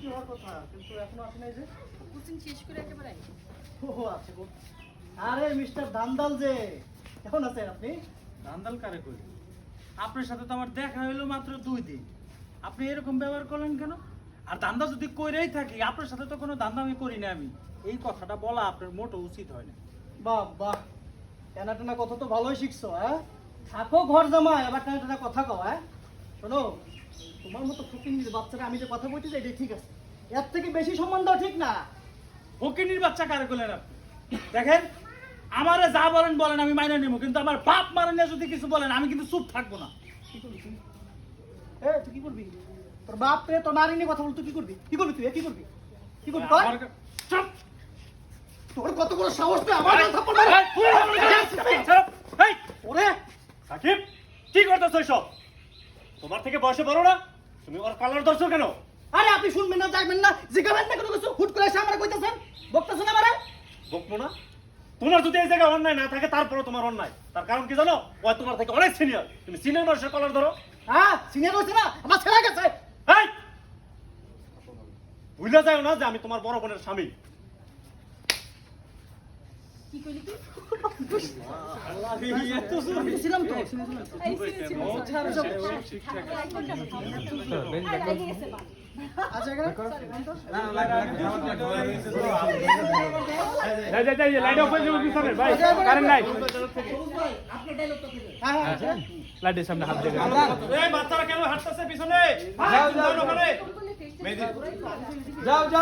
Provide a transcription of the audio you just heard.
ছুটি হওয়ার কথা, কিন্তু এখনো আসে নাই যে। কোচিং শেষ করে একেবারে আইছি। ও আচ্ছা গো। আরে মিস্টার দান্দাল যে, কেমন আছেন আপনি? দান্দাল কারে কই? আপনার সাথে তো আমার দেখা হইলো মাত্র 2 দিন। আপনি এরকম ব্যবহার করলেন কেন? আর দান্দা যদি কইরাই থাকি, আপনার সাথে তো কোনো দান্দামি করি না আমি। এই কথাটা বলা আপনার মোটো উচিত হয় না। বাহ বাহ, টানা টানা কথা তো ভালোই শিখছো, হ্যাঁ? থাকো ঘর জামাই, আবার টানা টানা কথা কও, হ্যাঁ? শোনো, তোমার মতো ফকিন্নির বাচ্চারা আমি যে কথা বলতে চাই এটা ঠিক আছে, এর থেকে বেশি সম্মান দেওয়া ঠিক না। ফকিনীর বাচ্চা কারে কইলেন আপনি? দেখেন, আমারে যা বলেন বলেন, আমি মাইনে নেব, কিন্তু আমার বাপ মারা নিয়ে যদি কিছু বলেন আমি কিন্তু চুপ থাকবো না। কি করবি তুই? তুই কি করবি? তোর বাপ রে তোর নারী নিয়ে কথা বল, তুই কি করবি? কি করবি তুই? কি করবি? কি করবি তুই? আমার চুপ। তোর কত বড় সাহস তুই আমার গায়ে থাপ্পড় মারবি? চুপ। এই, ওরে সাকিব, কি করতেছ এসব? তোমার থেকে বয়সে বড় না? তুমি ওর কালার ধরছো কেন? আরে আপনি শুনবেন না, যাইবেন না, জিজ্ঞাবেন না কোনো কিছু, হুট করে এসে আমারে কইতাছেন, বকতাছেন আমারে। বকবো না? তোমার যদি এই জায়গায় অন্যায় না থাকে, তারপরে তোমার অন্যায়। তার কারণ কি জানো? ও তোমার থেকে অনেক সিনিয়র। তুমি সিনিয়র মানুষের কলার ধরো। হ্যাঁ সিনিয়র হইছে না, আমার ছেলে গেছে। এই, ভুলে যাও না যে আমি তোমার বড় বোনের স্বামী। কি কইলি তুই? এত জোর। আমি ছিলাম তো। এই ছিল। লাগে গেছে বা। আচ্ছা এখানে লাইট অফ হয়ে যাবে পিছনে ভাই, কারেন্ট নাই। আপনার ডায়লগটা থেকে। হ্যাঁ হ্যাঁ লাইটের সামনে হাত দেবে। এই বাচ্চারা কেন হাঁটতেছে পিছনে? যাও, যাও, ওখানে। কোন কোন ফেস যাও যাও।